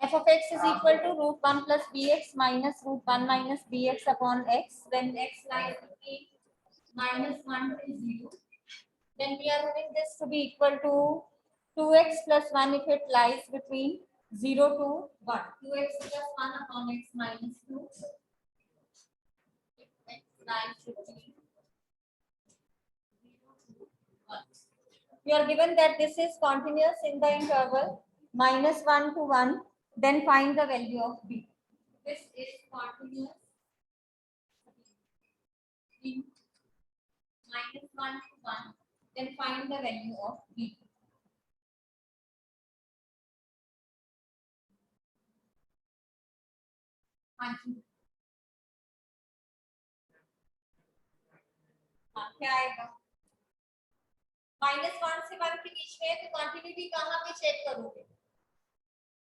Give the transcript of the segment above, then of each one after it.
f of x is equal to root 1 plus bx minus root 1 minus bx upon x when x lies between -1 to 0. Then we are having this to be equal to 2x plus 1 if it lies between 0 to 1. 2x plus 1 upon x minus 2. X lies between 0 to 1. We are given that this is continuous in the interval -1 to 1. Then find the value of b. This is continuous in -1 to 1. Then find the value of b. क्या आएगा? -1 से 1 के बीच में तो continuity कहाँ पे check करोगे?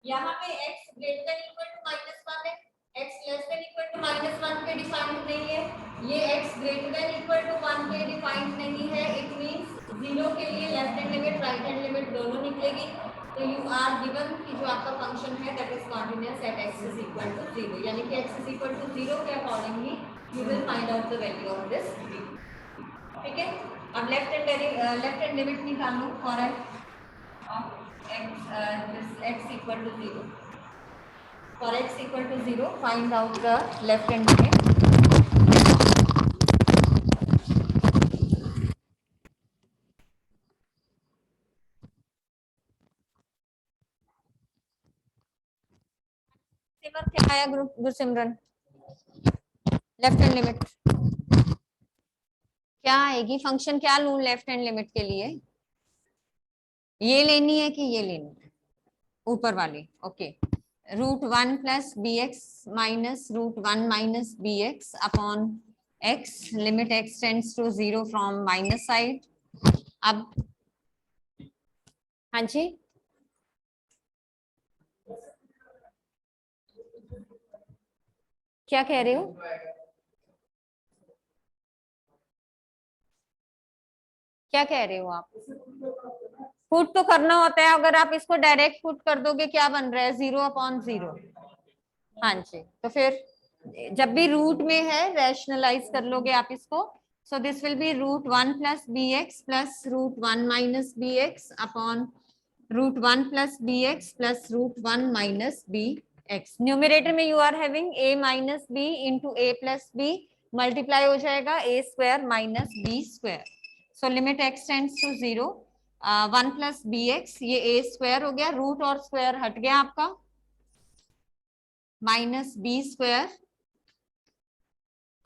यहाँ पे x greater than equal to -1 है, x less than equal to -1 पे डिफाइंड नहीं है, ये x greater than equal to 1 पे डिफाइंड नहीं है। इट मींस 0 के लिए left hand limit right hand limit दोनों निकलेगी। तो यू आर गिवन कि जो आपका फंक्शन है that is continuous at x is equal to 0, यानी कि x इज इक्वल टू 0 के accordingly you will find out the value of this b। ठीक है, अब लेफ्ट हैंड लिमिट निकालो for x equal to 0. For x equal to 0, find out the left hand limit. क्या आया Gursimran? Left hand limit क्या आएगी? Function क्या लूं लेफ्ट हैंड लिमिट के लिए? ये लेनी है कि ये लेनी है? ऊपर वाली। Okay, √1 plus B X minus √1 minus B x upon X, limit X tends to 0 from minus side. अब हाँ जी, क्या कह रहे हो? क्या कह रहे हो आप? पुट तो करना होता है, अगर आप इसको डायरेक्ट पुट कर दोगे क्या बन रहा है? 0/0। हाँ जी, तो फिर जब भी रूट में है रैशनलाइज कर लोगे आप इसको। So this will be √1 plus B x plus √1 minus B x upon √1 plus B x plus √1 minus B x. Numerator में you are having a minus b into a plus b, multiply हो जाएगा a square minus b square. So limit x tends to 0, 1 plus B x, ये a square हो गया, root और square हट गया आपका, minus b square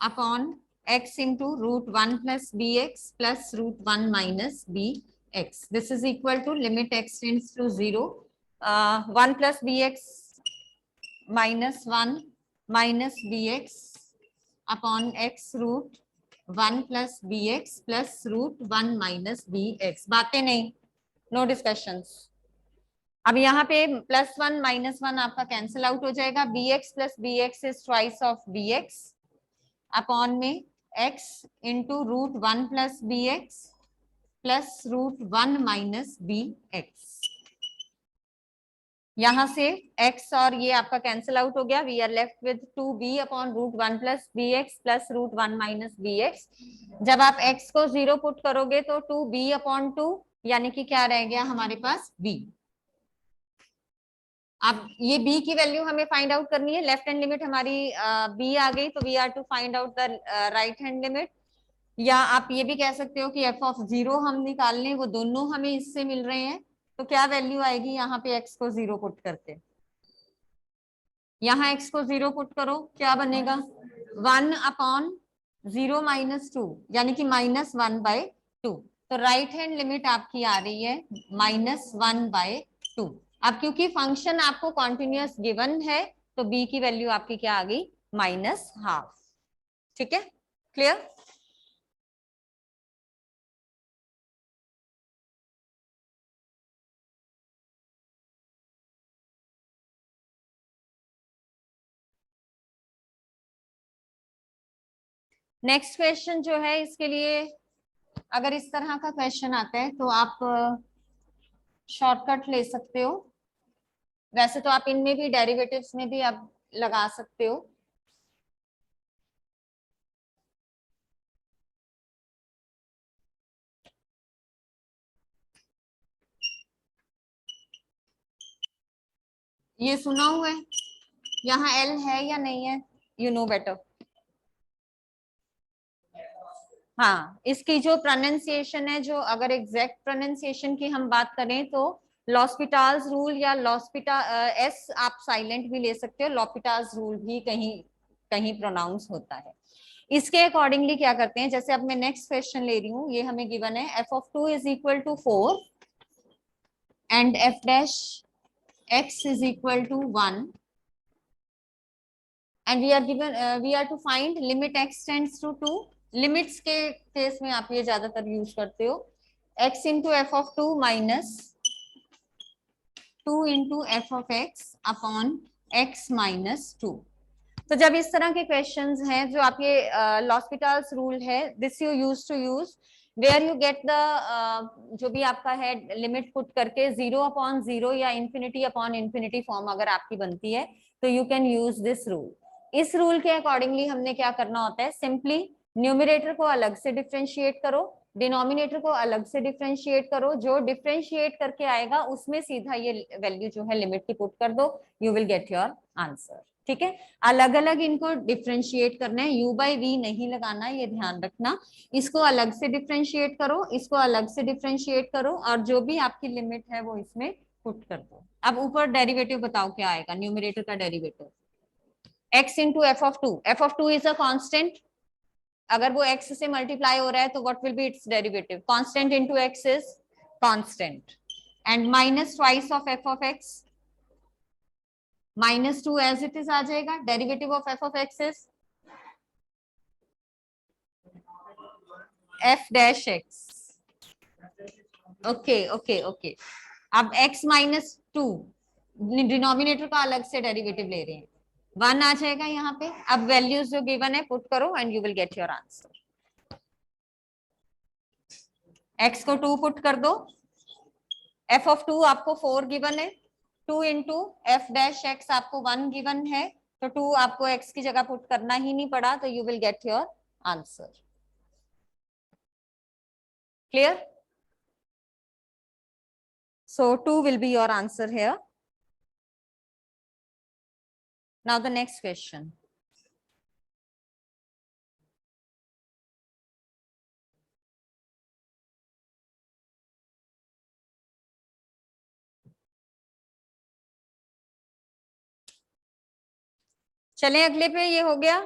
upon x into √1 plus B x plus √1 minus B X. This is equal to limit x tends to 0, 1 plus B X minus 1 minus B x upon x √1 plus B x plus √1 minus B X. बातें नहीं, no discussions. अब यहाँ पे +1 -1 आपका cancel out हो जाएगा, B x plus B X is twice of B x upon में x into √1 plus B x plus √1 minus B X. यहां से x और ये आपका कैंसिल आउट हो गया, we are left with 2b upon √1 plus B x plus √1 minus B X. जब आप x को 0 पुट करोगे तो 2b अपॉन 2, यानी कि क्या रह गया हमारे पास b। अब ये b की वैल्यू हमें फाइंड आउट करनी है, लेफ्ट हैंड लिमिट हमारी b आ गई, तो we are to find out the right hand limit. या आप ये भी कह सकते हो कि f(0) हम निकाल लें, वो दोनों हमें इससे मिल रहे हैं। तो क्या वैल्यू आएगी यहाँ पे x को 0 पुट करके? यहाँ x को 0 पुट करो, क्या बनेगा? 1/0 माइनस 2, यानी कि -1/2। तो राइट हैंड लिमिट आपकी आ रही है -1/2। अब क्योंकि फंक्शन आपको कॉन्टिन्यूअस गिवन है तो b की वैल्यू आपकी क्या आ गई? -12। ठीक है, क्लियर? नेक्स्ट क्वेश्चन जो है, इसके लिए अगर इस तरह का क्वेश्चन आता है तो आप शॉर्टकट ले सकते हो। वैसे तो आप इनमें भी डेरिवेटिव्स में भी आप लगा सकते हो। ये सुना हुआ है, यहाँ एल है या नहीं है, यू नो बेटर। हाँ, इसकी जो प्रोनाउंसिएशन है, जो अगर एग्जैक्ट प्रोनाउंसिएशन की हम बात करें तो लॉस्पिटाल्स रूल या लॉस्पिटा एस आप साइलेंट भी ले सकते हो, लॉपिटास रूल भी कहीं कहीं प्रोनाउंस होता है। इसके अकॉर्डिंगली क्या करते हैं, जैसे अब मैं नेक्स्ट क्वेश्चन ले रही हूँ, ये हमें गिवन है F of 2 is equal to 4 and F dash X is equal to 1 and we are given we are to find limit X tends to 2। Limits के केस में आप ये ज्यादातर यूज करते हो, x into F of 2 minus 2 into F of X upon X minus 2। तो जब इस तरह के क्वेश्चंस हैं, जो आप ये लॉस्पिटल्स रूल है, this you use to use where you get the जो भी आपका है लिमिट पुट करके 0 अपॉन 0 या इंफिनिटी अपॉन इंफिनिटी फॉर्म अगर आपकी बनती है तो you can use this rule. इस रूल के अकॉर्डिंगली हमने क्या करना होता है, सिंपली न्यूमिनेटर को अलग से डिफ्रेंशिएट करो, डिनोमिनेटर को अलग से डिफ्रेंशिएट करो, जो डिफ्रेंशिएट करके आएगा उसमें सीधा ये वैल्यू जो है लिमिट की पुट कर दो, you will get your answer. ठीक है, अलग अलग इनको डिफ्रेंशिएट करना है, u बाई वी नहीं लगाना, ये ध्यान रखना। इसको अलग से डिफ्रेंशिएट करो, इसको अलग से डिफ्रेंशिएट करो, और जो भी आपकी लिमिट है वो इसमें पुट कर दो। अब ऊपर डेरिवेटिव बताओ क्या आएगा, न्यूमरेटर का derivative x into F of two, f of two is a constant, अगर वो x से मल्टीप्लाई हो रहा है तो what will be its derivative, constant into x is constant, and minus twice of f of x, -2 as it is आ जाएगा, derivative of f of x is f dash x। Okay okay okay, अब x -2 denominator का अलग से derivative ले रहे हैं, 1 आ जाएगा यहाँ पे। अब वैल्यूज जो गिवन है पुट करो and you will get your answer. x को 2 पुट कर दो, f ऑफ 2 आपको 4 गिवन है, 2 इंटू एफ डैश एक्स आपको 1 गिवन है, तो 2 आपको x की जगह पुट करना ही नहीं पड़ा, तो you will get your answer. Clear? So 2 will be your answer here. Now the next question. चलें अगले पे, ये हो गया।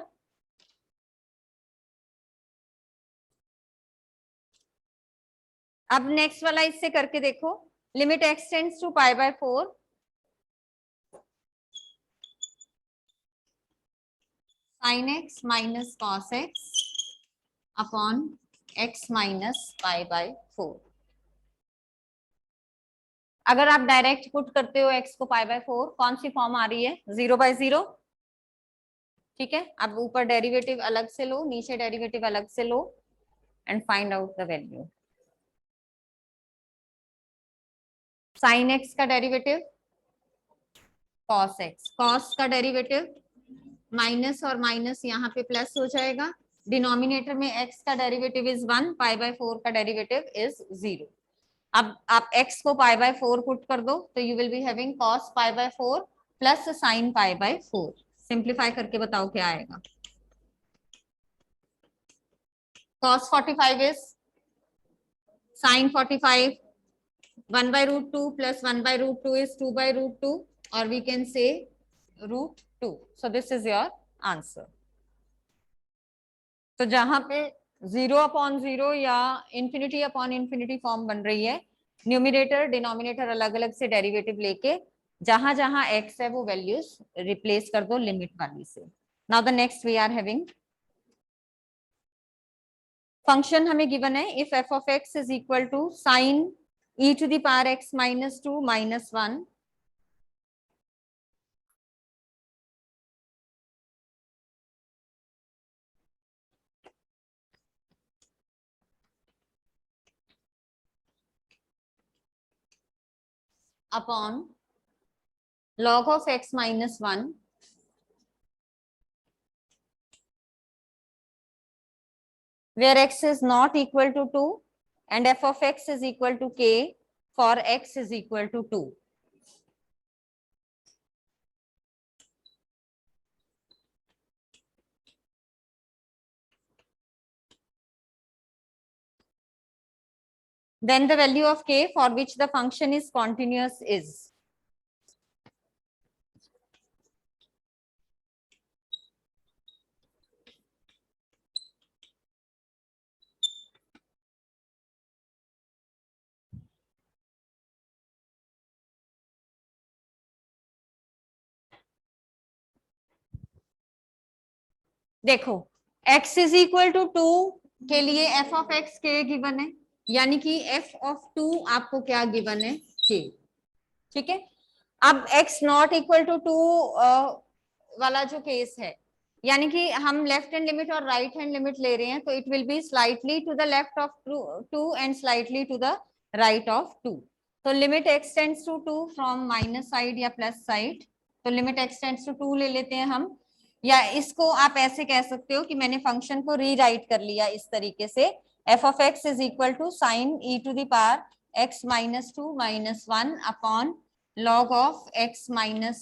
अब नेक्स्ट वाला इससे करके देखो, limit X tends to pi by 4 sin x minus cos X upon x minus pi by 4। अगर आप डायरेक्ट पुट करते हो x को पाई बाय 4, कौन सी फॉर्म आ रही है, 0/0। ठीक है, अब ऊपर डेरिवेटिव अलग से लो, नीचे डेरिवेटिव अलग से लो and find out the value. Sine x का डेरिवेटिव कॉस एक्स, कॉस का डेरिवेटिव माइनस और माइनस यहाँ पे प्लस हो जाएगा, डिनोमिनेटर में x का डेरिवेटिव इज 1, पाई बाय 4 का डेरिवेटिव इज 0। अब आप x को पाई बाय 4 पुट कर दो, तो you will be having cos pi by 4 plus sine pi by 4। Simplify करके बताओ क्या आएगा, cos 45 is sin 45, 1 by root 2 plus 1 by root 2 is 2 by root 2, or we can say root 2. So this is your answer. तो जहां पे 0/0 या infinity upon infinity form बन रही है, न्यूमिनेटर डिनोमिनेटर अलग अलग से डेरिवेटिव लेके जहां जहां x है वो वैल्यूज रिप्लेस कर दो लिमिट वाली से। Now the next we are having function हमें गिवन है, if f of x is equal to sin e to the power x minus 2 minus 1 upon log of x minus 1 where x is not equal to 2 and f of x is equal to k for x is equal to 2. Then the value of k for which the function is continuous is. देखो x is equal to 2 के लिए f of x k given है, यानी कि f of 2 आपको क्या given है, k. ठीक है. अब x नॉट इक्वल टू 2 वाला जो केस है, यानी कि हम लेफ्ट हैंड लिमिट और राइट हैंड लिमिट ले रहे हैं, तो it will be slightly to the left of 2 and slightly to the right of 2. तो limit x tends to 2 from minus side या प्लस साइड, तो लिमिट x टेंड्स टू 2 ले लेते हैं हम, या इसको आप ऐसे कह सकते हो कि मैंने फंक्शन को रीराइट कर लिया इस तरीके से, f of x is equal to sine e to the power x minus 2 minus 1 upon log of x minus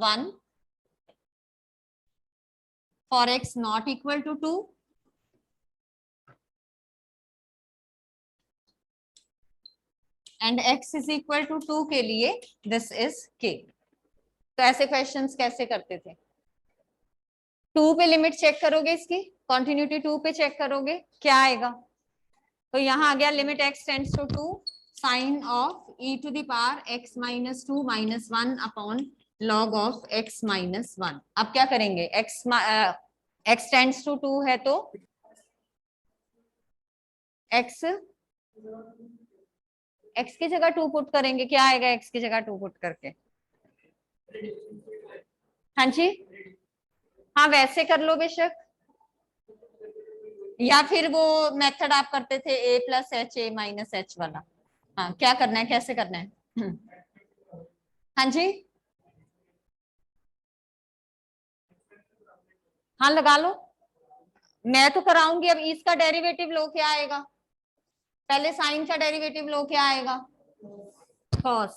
1 for x not equal to 2 and x is equal to 2 के लिए this is k. तो ऐसे questions कैसे करते थे, 2 पे limit check करोगे, इसकी कॉन्टिन्यूटी 2 पे चेक करोगे, क्या आएगा, तो यहाँ आ गया limit x tends to 2 sine of e to the power x minus 2 minus 1 upon log of x minus 1. अब क्या करेंगे, x टेंड्स टू 2 है तो x की जगह 2 पुट करेंगे, क्या आएगा x की जगह 2 पुट करके, हाँ जी, हाँ वैसे कर लो बेशक, या फिर वो मेथड आप करते थे a plus H A minus H वाला. हाँ क्या करना है, कैसे करना है, हाँ जी, हाँ लगा लो, मैं तो कराऊंगी. अब इसका डेरिवेटिव लो, क्या आएगा, पहले साइन का डेरिवेटिव लो, क्या आएगा, cos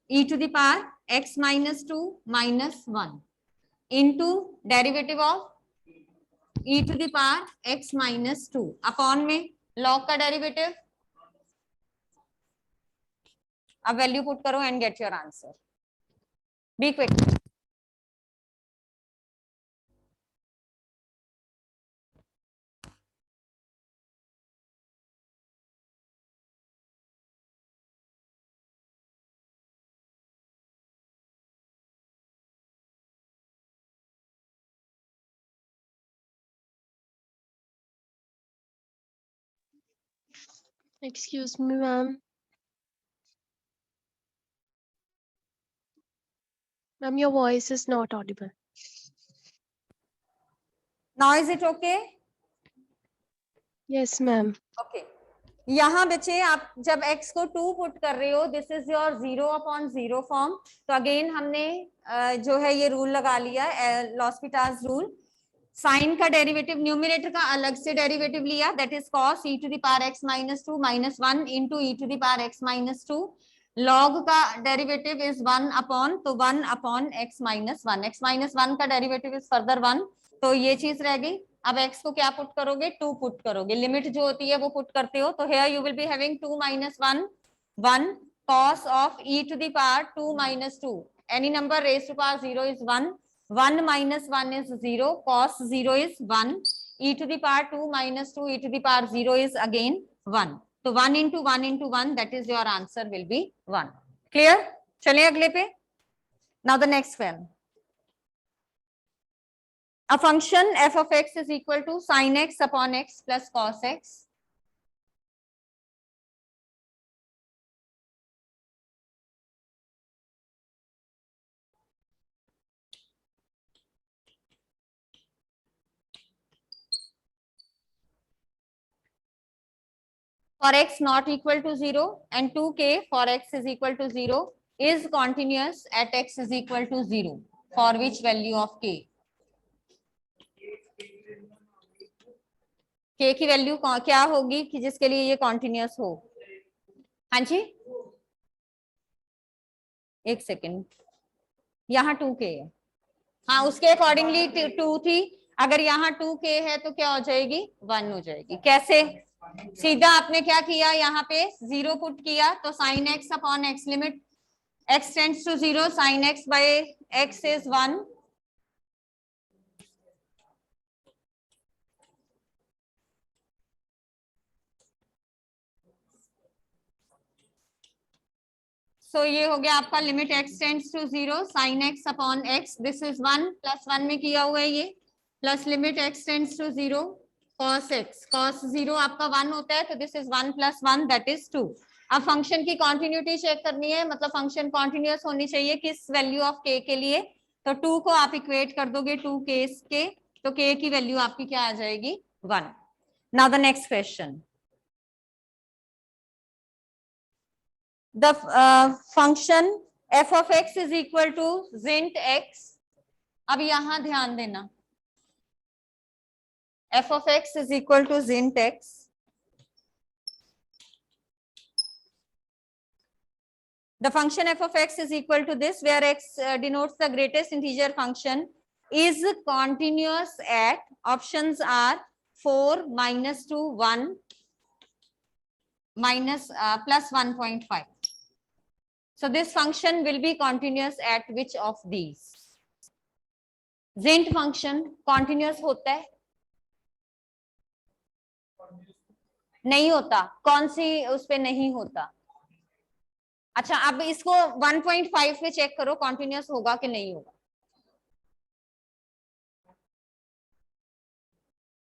e to the power x minus 2 minus 1 into derivative of e to the power x minus 2 upon में log का डेरिवेटिव. अब वैल्यू पुट करो and get your answer, be quick. Excuse me, ma'am. Ma'am, your voice is not audible. Now is it okay, Yes, ma'am. Okay. यहाँ बच्चे आप जब x को 2 put कर रहे हो, this is your 0 upon 0 form, तो अगेन हमने जो है ये रूल लगा लिया, लॉस्पिटास रूल. साइन का डेरिवेटिव, न्यूमिनेटर का अलग से डेरिवेटिव लिया, that is cos e to the power x minus 2 minus 1 into e to the power x minus 2. Log का डेरिवेटिव इज 1 अपॉन, तो 1 upon x minus 1, x minus 1 का derivative is further 1, तो ये चीज रह गई. अब x को क्या पुट करोगे, 2 पुट करोगे, लिमिट जो होती है वो पुट करते हो, तो here you will be having 2 minus 1 1 cos of e to the power 2 minus 2, any number raise to power 0 is 1, 1 minus 1 is 0, cos 0 is 1, e to the power 2 minus 2 e to the power 0 is again 1. तो 1 into 1 that is your answer will be 1. Clear? चलिए अगले पे. Now the next one. A function f of x is equal to sin x upon x plus cos x. For x not equal to 0 and 2k for x is equal to 0. is continuous at x is equal to 0 for which value of k? k की value क्या होगी कि जिसके लिए ये continuous हो? हाँ जी, एक सेकेंड, यहाँ 2k है, हाँ उसके अकॉर्डिंगली 2 थी, अगर यहाँ 2k है तो क्या हो जाएगी? 1 हो जाएगी। कैसे? सीधा आपने क्या किया, यहाँ पे 0 पुट किया तो sine x upon x limit x tends to 0 sine x by x is 1, so ये हो गया आपका limit x tends to 0 sine x upon x, this is 1 plus 1 में किया हुआ है ये, plus limit x tends to 0 cos x, cos 0 आपका 1 होता है तो this is 1 plus 1 that is 2। अब फंक्शन की कॉन्टिन्यूटी चेक करनी है, मतलब फंक्शन कॉन्टिन्यूअस होनी चाहिए किस वैल्यू ऑफ k के लिए, तो 2 को आप इक्वेट कर दोगे 2k के, तो k की वैल्यू आपकी क्या आ जाएगी? 1। Now the next question, the function f of x is equal to zint x। अब यहां ध्यान देना, f of x is equal to zint x, the function f of x is equal to this where x denotes the greatest integer function is continuous at options are 4 minus 2 1 minus plus 1.5। So this function will be continuous at which of these? zint function continuous होता है? नहीं होता। कौन सी उस पे नहीं होता? अच्छा, अब इसको 1.5 पे चेक करो continuous होगा कि नहीं होगा।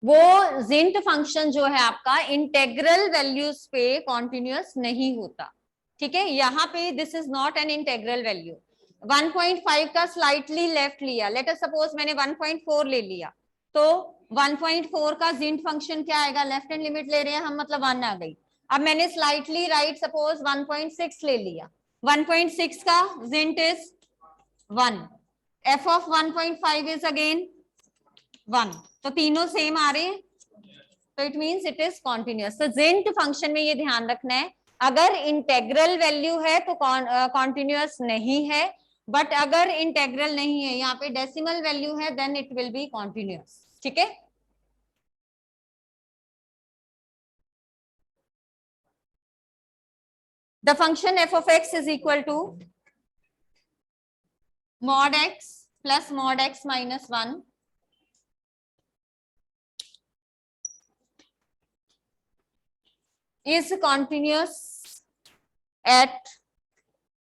वो zint फंक्शन जो है आपका इंटेग्रल वैल्यूज पे continuous नहीं होता, ठीक है। यहाँ पे this is not an integral value. 1.5 का स्लाइटली लेफ्ट लिया, लेट अस सपोज मैंने 1.4 ले लिया, तो 1.4 का जिंट फंक्शन क्या आएगा? लेफ्ट हैंड लिमिट ले रहे हैं हम, मतलब 1 आ गई। अब मैंने स्लाइटली राइट सपोज 1.6 ले लिया, 1.6 का जिंट is 1, f of 1.5 is again 1, तो तीनों सेम आ रहे हैं, तो it means it is continuous. तो जिंट फंक्शन में ये ध्यान रखना है, अगर इंटेग्रल वैल्यू है तो कॉन्टिन्यूअस नहीं है, बट अगर इंटेग्रल नहीं है, यहाँ पे डेसिमल वैल्यू है, then it will be continuous, ठीक है। The function F of X is equal to mod x plus mod x minus 1 is continuous at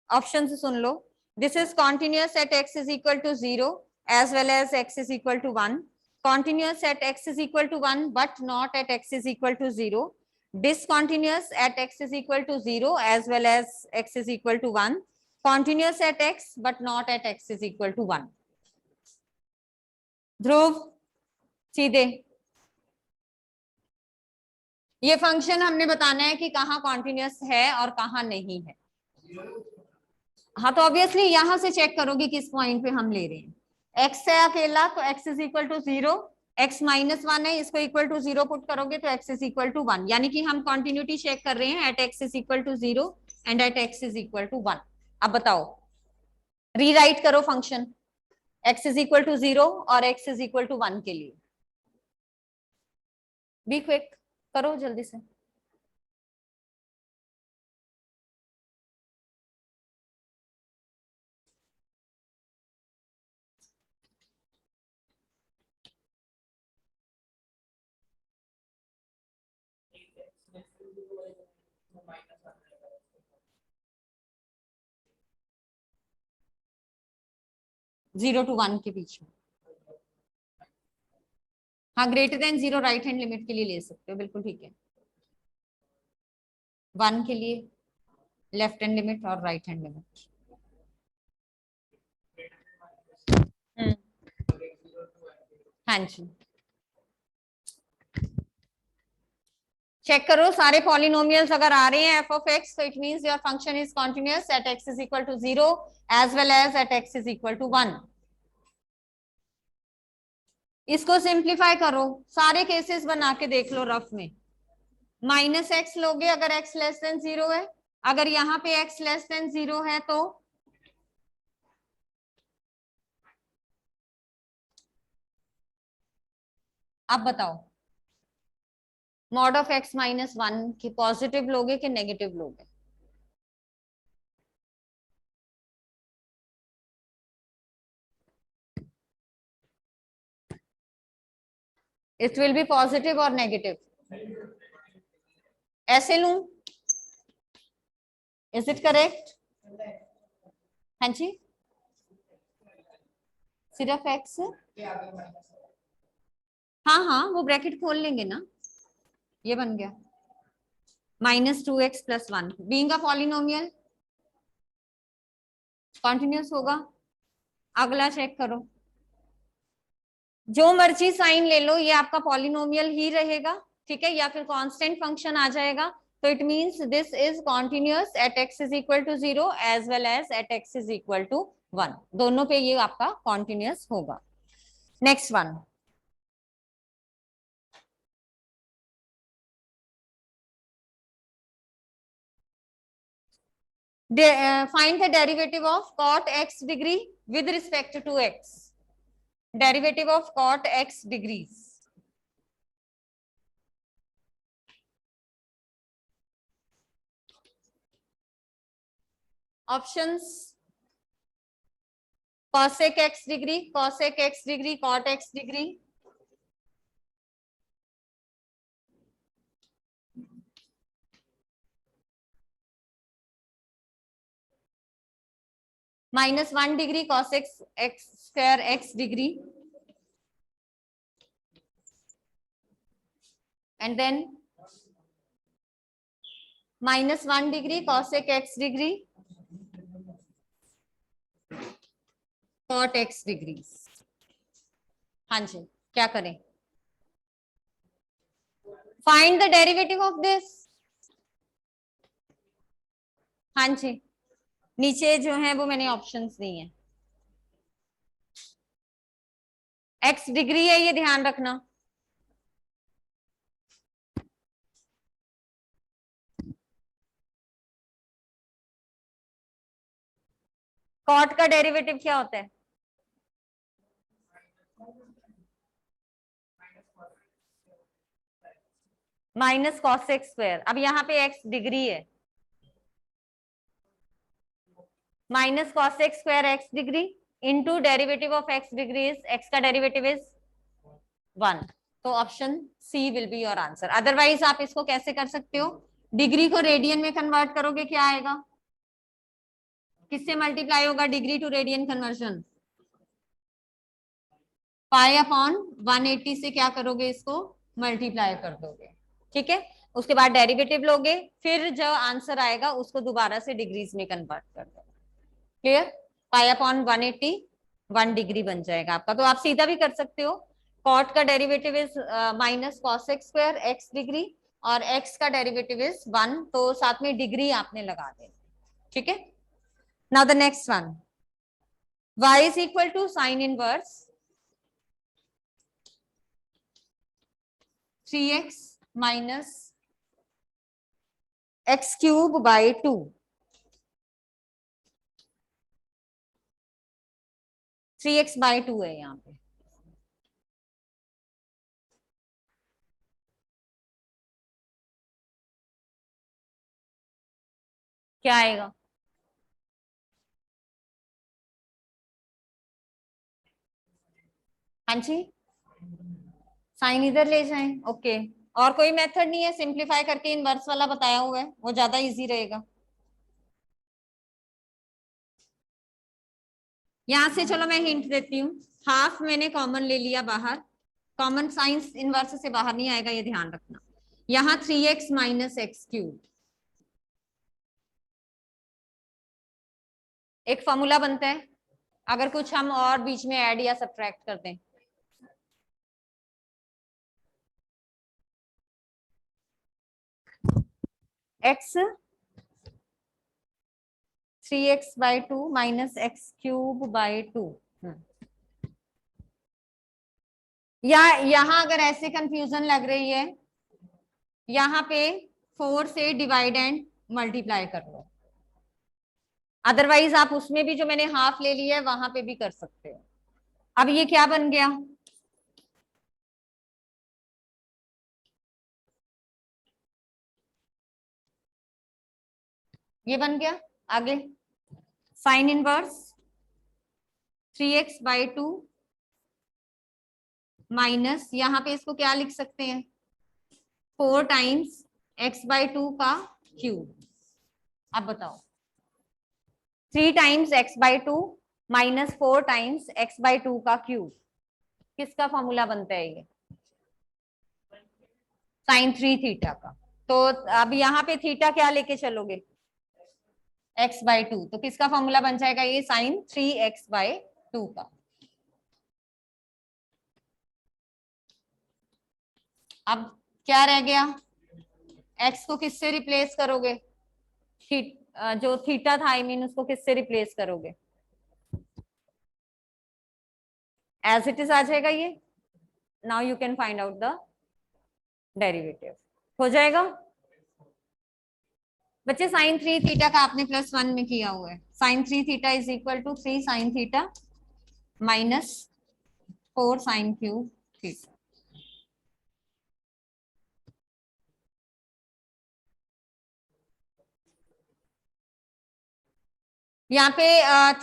option से सुन लो, this is continuous at x is equal to 0 as well as x is equal to 1, continuous at x is equal to 1 but not at x is equal to 0, discontinuous at x is equal to 0 as well as x is equal to 1, continuous at x but not at x is equal to 1। ध्रुव सीधे, ये function हमने बताना है कि कहाँ continuous है और कहाँ नहीं है। हाँ, तो ऑब्वियसली यहां से चेक करोगे किस पॉइंट पे हम ले रहे हैं। x है अकेला तो x is equal to 0, x minus 1 है, इसको इक्वल टू 0 पुट करोगे तो x इज इक्वल टू 1, यानी कि हम कॉन्टिन्यूटी चेक कर रहे हैं at x is equal to 0 and at x is equal to 1। अब बताओ, रीराइट करो function x is equal to 0 और x इज इक्वल टू 1 के लिए, बी क्विक करो जल्दी से। जीरो टू 1 के बीच में, हाँ greater than 0 right hand limit के लिए ले सकते हो, बिल्कुल ठीक है। 1 के लिए लेफ्ट हैंड लिमिट और राइट हैंड लिमिट। हाँ जी, चेक करो सारे पॉलिनोमियल्स अगर आ रहे हैं एफ ऑफ एक्स, तो it means your function is continuous at x is equal to 0 as well as at x is equal to 1। इसको सिंप्लीफाई करो, सारे केसेस बना के देख लो रफ में। माइनस एक्स लोगे अगर एक्स लेस देन 0 है, अगर यहाँ पे एक्स लेस देन 0 है तो आप बताओ मॉड ऑफ एक्स माइनस 1 की पॉजिटिव लोगे कि नेगेटिव लोगे? इट विल बी पॉजिटिव और नेगेटिव। ऐसे लूं, इज इट करेक्ट? हाँ जी, सिर्फ एक्स, हाँ हाँ वो ब्रैकेट खोल लेंगे ना, ये बन गया -2x+1 being a polynomial continuous होगा। अगला चेक करो, जो मर्जी साइन ले लो ये आपका पॉलिनोमियल ही रहेगा, ठीक है, या फिर कांस्टेंट फंक्शन आ जाएगा। तो it means this is continuous at x is equal to 0 as well as at x is equal to 1, दोनों पे ये आपका कॉन्टिन्यूअस होगा। Next one, find the derivative of cot x degree with respect to x. Derivative of cot x degrees. Options: cosec x degree, cosec x degree, cot x degree. -1 degree cosec x square x degree, and then -1 degree cosec x degree, cot x degrees. हाँ जी, क्या करें? Find the derivative of this. हाँ जी, नीचे जो है वो मैंने options दी हैं। एक्स डिग्री है, ये ध्यान रखना। कॉट का डेरिवेटिव क्या होता है? Minus cosec square. अब यहाँ पे एक्स डिग्री है, minus cosec square x degree into derivative of x degree is, x का डेरिवेटिव इज 1। तो option C will be your answer. Otherwise आप इसको कैसे कर सकते हो, डिग्री को रेडियन में कन्वर्ट करोगे, क्या आएगा? किससे मल्टीप्लाई होगा degree to radian conversion? Pi upon 180 से क्या करोगे, इसको मल्टीप्लाई कर दोगे, ठीक है। उसके बाद डेरिवेटिव लोगे, फिर जो आंसर आएगा उसको दोबारा से डिग्रीज में कन्वर्ट कर दो। क्लियर? पाई अपॉन 180 1 डिग्री बन जाएगा आपका। तो आप सीधा भी कर सकते हो, कॉट का derivative is minus cosec square x degree और एक्स का डेरिवेटिव इज 1, तो साथ में डिग्री आपने लगा देना, ठीक है। Now the next one, y is equal to sine inverse 3x minus x cube by 2। Three x by 2 है यहाँ पे, क्या आएगा? हाँ जी, साइन इधर ले जाएं, ओके। और कोई मेथड नहीं है सिंप्लीफाई करके इनवर्स वाला बताया हुआ है, वो ज्यादा इजी रहेगा। यहां से चलो मैं हिंट देती हूँ, हाफ मैंने कॉमन ले लिया बाहर, कॉमन साइंस इनवर्स से बाहर नहीं आएगा, ये ध्यान रखना। यहाँ 3x माइनस एक्स क्यूब, एक फॉर्मूला बनता है अगर कुछ हम और बीच में ऐड या सब्ट्रैक्ट कर दें। x 3x/2 minus x³/2। या यहाँ अगर ऐसे कंफ्यूजन लग रही है, यहाँ पे 4 से डिवाइड एंड मल्टीप्लाई कर लो, अदरवाइज आप उसमें भी जो मैंने हाफ ले लिया है वहां पे भी कर सकते हो। अब ये क्या बन गया, ये बन गया। आगे साइन इनवर्स 3x/2 माइनस, यहाँ पे इसको क्या लिख सकते हैं, 4 टाइम्स x/2 का क्यूब। अब बताओ 3 times x/2 minus 4 times x/2 का क्यूब, किसका फॉर्मूला बनता है ये, साइन 3 थीटा का। तो अब यहाँ पे थीटा क्या लेके चलोगे, x/2, तो किसका फॉर्मूला बन जाएगा ये, साइन 3x/2 का। अब क्या रह गया, x को किससे रिप्लेस करोगे, जो थीटा था, आई मीन उसको किससे रिप्लेस करोगे, एज इट इज आ जाएगा ये। Now you can find out the derivative, हो जाएगा बच्चे। साइन 3 थीटा का आपने +1 में किया हुआ है, sine 3 theta is equal to 3 sine theta minus 4 sine cube theta. यहाँ पे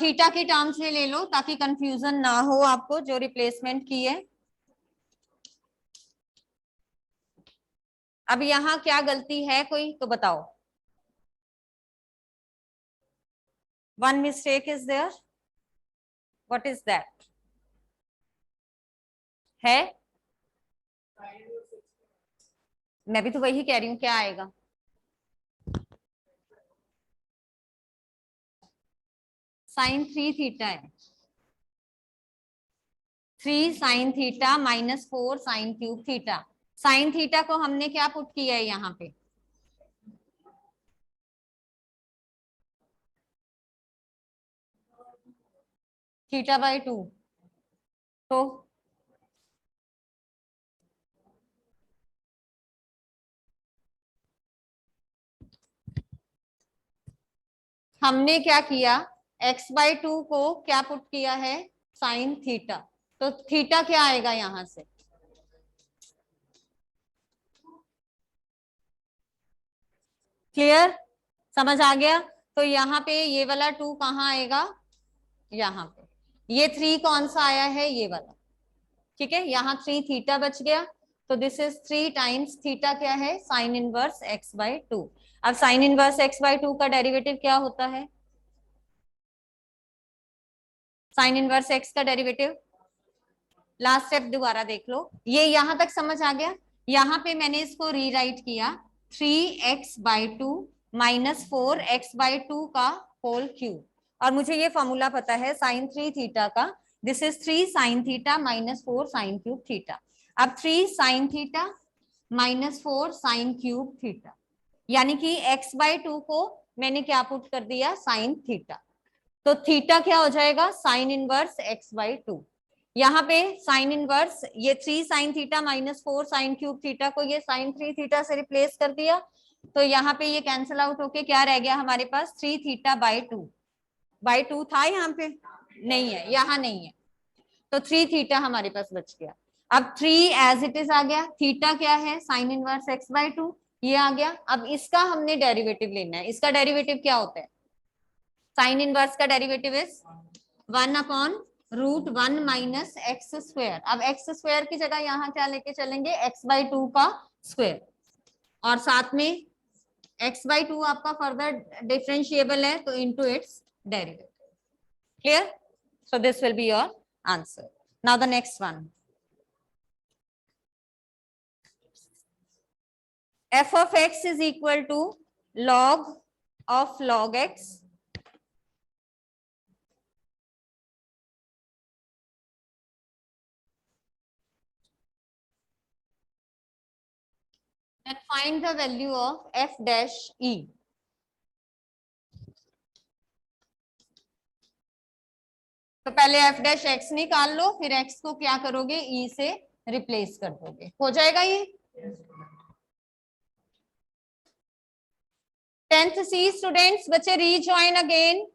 थीटा की टर्म्स में ले लो ताकि कंफ्यूजन ना हो आपको, जो रिप्लेसमेंट की है। अब यहाँ क्या गलती है कोई तो बताओ, one mistake is there, what is that, है, मैं भी तो वही कह रही हूँ, क्या आएगा, साइन 3 थीटा है, 3 sine theta minus 4 sine cube theta. Sine theta को हमने क्या पुट किया है यहाँ पे, θ/2, तो हमने क्या किया, x/2 को क्या पुट किया है, साइन थीटा, तो थीटा क्या आएगा यहां से, क्लियर, समझ आ गया। तो यहाँ पे ये वाला 2 कहाँ आएगा, यहाँ पे, ये 3 कौन सा आया है, ये वाला, ठीक है, यहाँ 3 थीटा बच गया, तो दिस इज 3 टाइम्स थीटा क्या है, साइन इनवर्स x/2। अब साइन इनवर्स x/2 का डेरिवेटिव क्या होता है, साइन इनवर्स x का डेरिवेटिव, लास्ट स्टेप दोबारा देख लो, ये यहां तक समझ आ गया। यहाँ पे मैंने इसको रीराइट किया 3x/2 माइनस 4x/2 का होल क्यूब, और मुझे ये फॉर्मूला पता है साइन 3 थीटा का, this is 3 sine theta minus 4 sine cube theta. अब 3 sine theta minus 4 sine cube theta, यानी कि x/2 को मैंने क्या पुट कर दिया, साइन थीटा, तो थीटा क्या हो जाएगा, साइन इनवर्स x/2। यहाँ पे साइन इनवर्स, ये 3 sine theta minus 4 sine cube theta को ये साइन 3 थीटा से रिप्लेस कर दिया, तो यहाँ पे ये कैंसिल आउट होके क्या रह गया हमारे पास, 3θ/2 था यहाँ पे, नहीं है, यहाँ नहीं है, तो 3 थीटा हमारे पास बच गया। अब 3 एज इट इज आ गया, थीटा क्या है, साइन इनवर्स x/2, ये आ गया। अब इसका हमने डेरिवेटिव लेना है, इसका डेरिवेटिव क्या होता है, साइन इनवर्स का derivative is 1/√1 minus x square. अब एक्स स्क्वायर की जगह यहाँ क्या लेके चलेंगे, x/2 का स्क्वायर, और साथ में x/2 आपका फर्दर डिफरेंशिएबल है, तो into its derivative, clear, so this will be your answer. Now the next one, f of x is equal to log of log x Then find the value of f dash e. तो पहले f dash x निकाल लो, फिर x को क्या करोगे, e से replace कर दोगे, हो जाएगा ये। 10th C स्टूडेंट्स, बच्चे रीजॉइन अगेन।